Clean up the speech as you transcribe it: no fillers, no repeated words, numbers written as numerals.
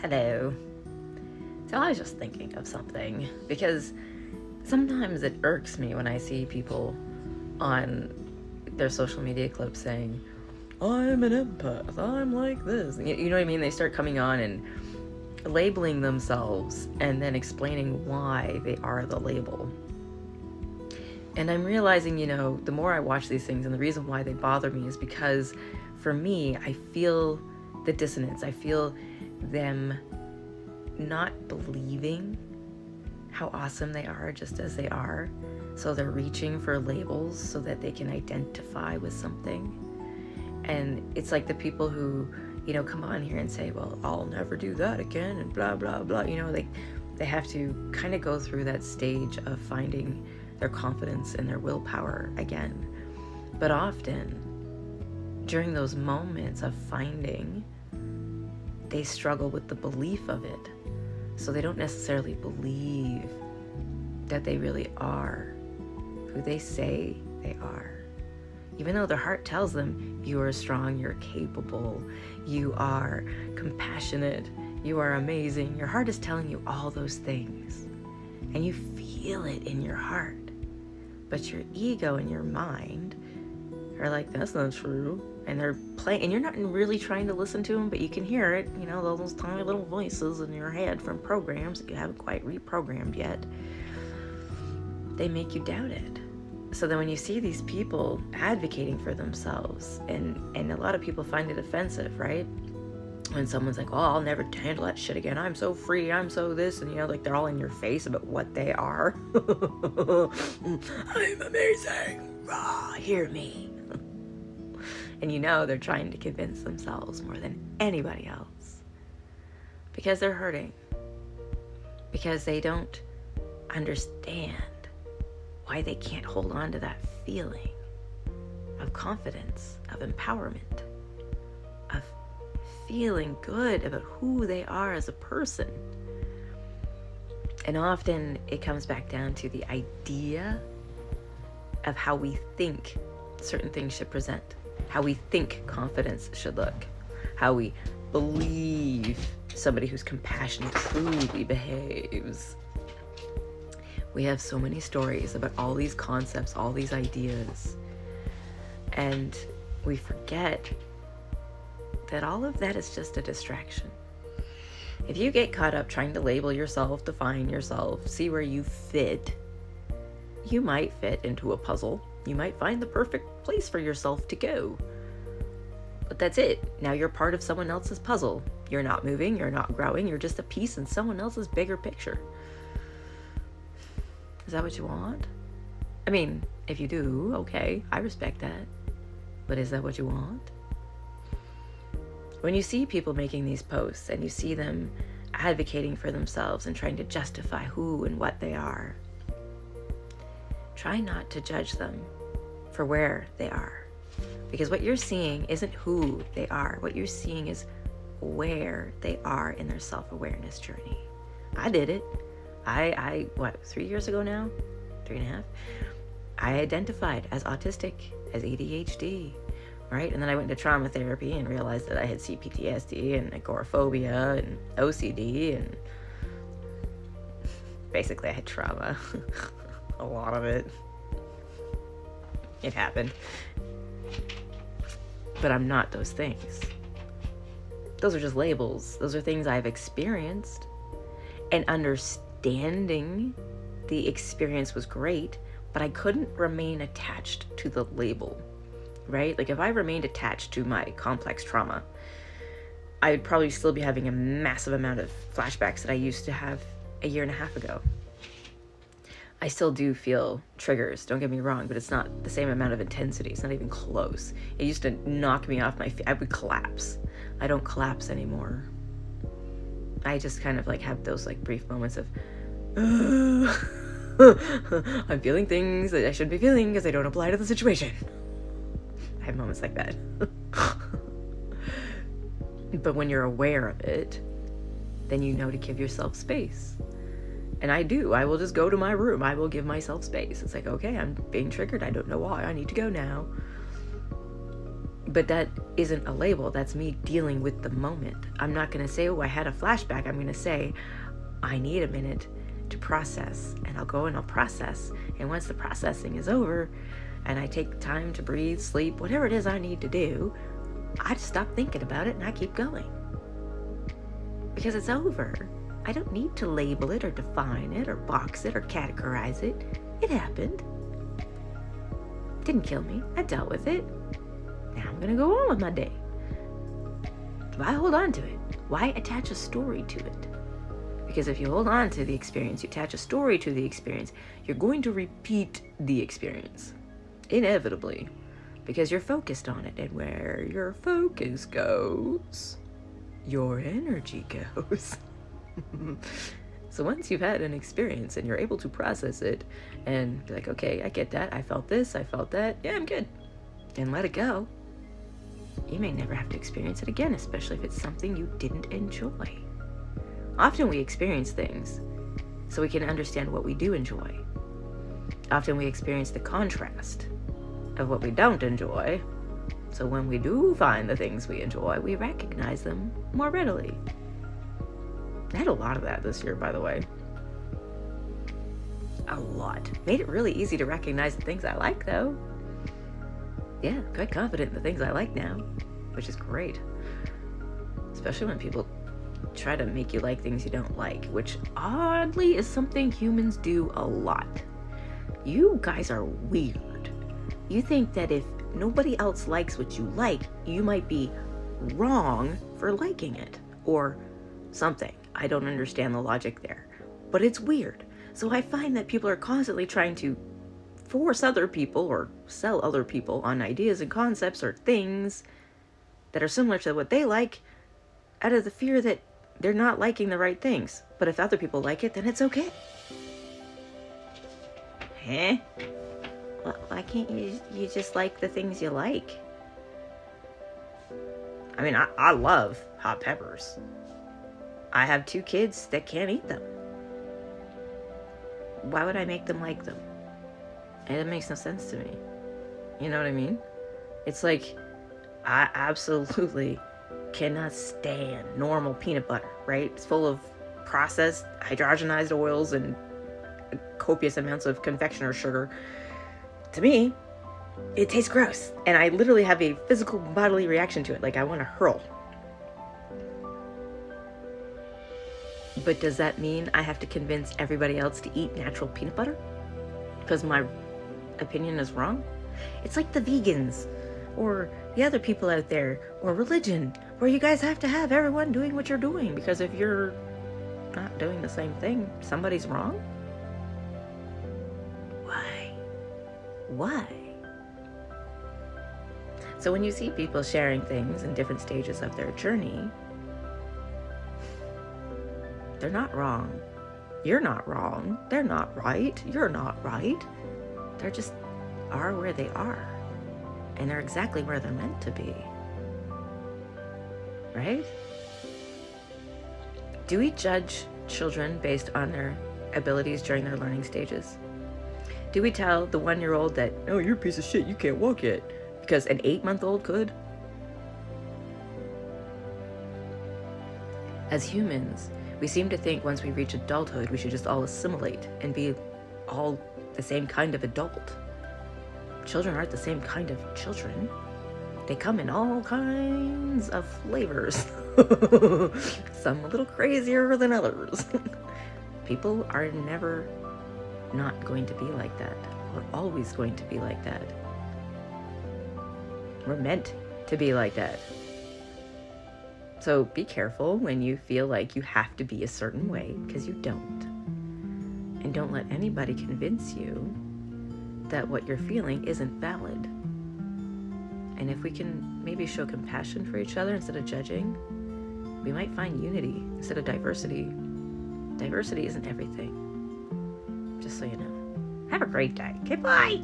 Hello. So I was just thinking of something, because sometimes it irks me when I see people on their social media clips saying, I'm an empath, I'm like this. You know what I mean? They start coming on and labeling themselves and then explaining why they are the label. And I'm realizing, the more I watch these things, and the reason why they bother me is because for me, I feel the dissonance. I feel them not believing how awesome they are just as they are. So they're reaching for labels so that they can identify with something. And it's like the people who, come on here and say, well, I'll never do that again and blah, blah, blah. They have to kind of go through that stage of finding their confidence and their willpower again. But often, during those moments of finding, they struggle with the belief of it. So they don't necessarily believe that they really are who they say they are. Even though their heart tells them, you are strong, you're capable, you are compassionate, you are amazing. Your heart is telling you all those things. And you feel it in your heart. But your ego and your mind are like, that's not true. And they're playing, and you're not really trying to listen to them, but you can hear it, those tiny little voices in your head from programs that you haven't quite reprogrammed yet. They make you doubt it. So then when you see these people advocating for themselves, and a lot of people find it offensive, right? When someone's like, oh, I'll never handle that shit again. I'm so free. I'm so this. And, they're all in your face about what they are. I'm amazing. Rah, hear me. And they're trying to convince themselves more than anybody else. Because they're hurting. Because they don't understand why they can't hold on to that feeling of confidence, of empowerment, of feeling good about who they are as a person. And often it comes back down to the idea of how we think certain things should present, how we think confidence should look, how we believe somebody who's compassionate truly behaves. We have so many stories about all these concepts, all these ideas, and we forget that all of that is just a distraction. If you get caught up trying to label yourself, define yourself, see where you fit, you might fit into a puzzle. You might find the perfect place for yourself to go. But that's it. Now you're part of someone else's puzzle. You're not moving, you're not growing, you're just a piece in someone else's bigger picture. Is that what you want? I mean, if you do, okay, I respect that. But is that what you want? When you see people making these posts and you see them advocating for themselves and trying to justify who and what they are, try not to judge them for where they are. Because what you're seeing isn't who they are. What you're seeing is where they are in their self-awareness journey. I did it. I 3 years ago now? 3.5? I identified as autistic, as ADHD, right? And then I went to trauma therapy and realized that I had CPTSD and agoraphobia and OCD, and basically I had trauma. A lot of it. It happened. But I'm not those things. Those are just labels. Those are things I've experienced. And understanding the experience was great, but I couldn't remain attached to the label, right? Like if I remained attached to my complex trauma, I would probably still be having a massive amount of flashbacks that I used to have a year and a half ago. I still do feel triggers, don't get me wrong, but it's not the same amount of intensity. It's not even close. It used to knock me off my feet. I would collapse. I don't collapse anymore. I just kind of have those brief moments of, I'm feeling things that I shouldn't be feeling because they don't apply to the situation. I have moments like that. But when you're aware of it, then you know to give yourself space. And I do. I will just go to my room. I will give myself space. It's like, okay, I'm being triggered. I don't know why. I need to go now. But that isn't a label. That's me dealing with the moment. I'm not going to say, oh, I had a flashback. I'm going to say, I need a minute to process. And I'll go and I'll process. And once the processing is over and I take time to breathe, sleep, whatever it is I need to do, I just stop thinking about it and I keep going. Because it's over. I don't need to label it or define it or box it or categorize it. It happened. Didn't kill me. I dealt with it. Now I'm going to go on with my day. Why hold on to it? Why attach a story to it? Because if you hold on to the experience, you attach a story to the experience, you're going to repeat the experience. Inevitably. Because you're focused on it. And where your focus goes, your energy goes. So once you've had an experience and you're able to process it and be like, okay, I get that. I felt this. I felt that. Yeah, I'm good. And let it go. You may never have to experience it again, especially if it's something you didn't enjoy. Often we experience things so we can understand what we do enjoy. Often we experience the contrast of what we don't enjoy. So when we do find the things we enjoy, we recognize them more readily. I had a lot of that this year, by the way. A lot. Made it really easy to recognize the things I like, though. Yeah, quite confident in the things I like now, which is great. Especially when people try to make you like things you don't like, which oddly is something humans do a lot. You guys are weird. You think that if nobody else likes what you like, you might be wrong for liking it, or something. I don't understand the logic there, but it's weird. So I find that people are constantly trying to force other people or sell other people on ideas and concepts or things that are similar to what they like out of the fear that they're not liking the right things. But if other people like it, then it's okay. Well, why can't you just like the things you like? I mean, I love hot peppers. I have 2 kids that can't eat them. Why would I make them like them? It makes no sense to me. You know what I mean? It's like, I absolutely cannot stand normal peanut butter, right? It's full of processed hydrogenized oils and copious amounts of confectioner sugar. To me, it tastes gross. And I literally have a physical bodily reaction to it. Like I want to hurl. But does that mean I have to convince everybody else to eat natural peanut butter? Because my opinion is wrong? It's like the vegans or the other people out there or religion where you guys have to have everyone doing what you're doing, because if you're not doing the same thing, somebody's wrong? Why? So when you see people sharing things in different stages of their journey, they're not wrong. You're not wrong. They're not right. You're not right. They're just are where they are. And they're exactly where they're meant to be. Right? Do we judge children based on their abilities during their learning stages? Do we tell the 1-year-old that, oh, you're a piece of shit, you can't walk yet, because an 8-month-old could? As humans, we seem to think once we reach adulthood, we should just all assimilate and be all the same kind of adult. Children aren't the same kind of children. They come in all kinds of flavors. Some a little crazier than others. People are never not going to be like that. We're always going to be like that. We're meant to be like that. So be careful when you feel like you have to be a certain way, because you don't. And don't let anybody convince you that what you're feeling isn't valid. And if we can maybe show compassion for each other instead of judging, we might find unity instead of diversity. Diversity isn't everything. Just so you know. Have a great day. Okay, bye!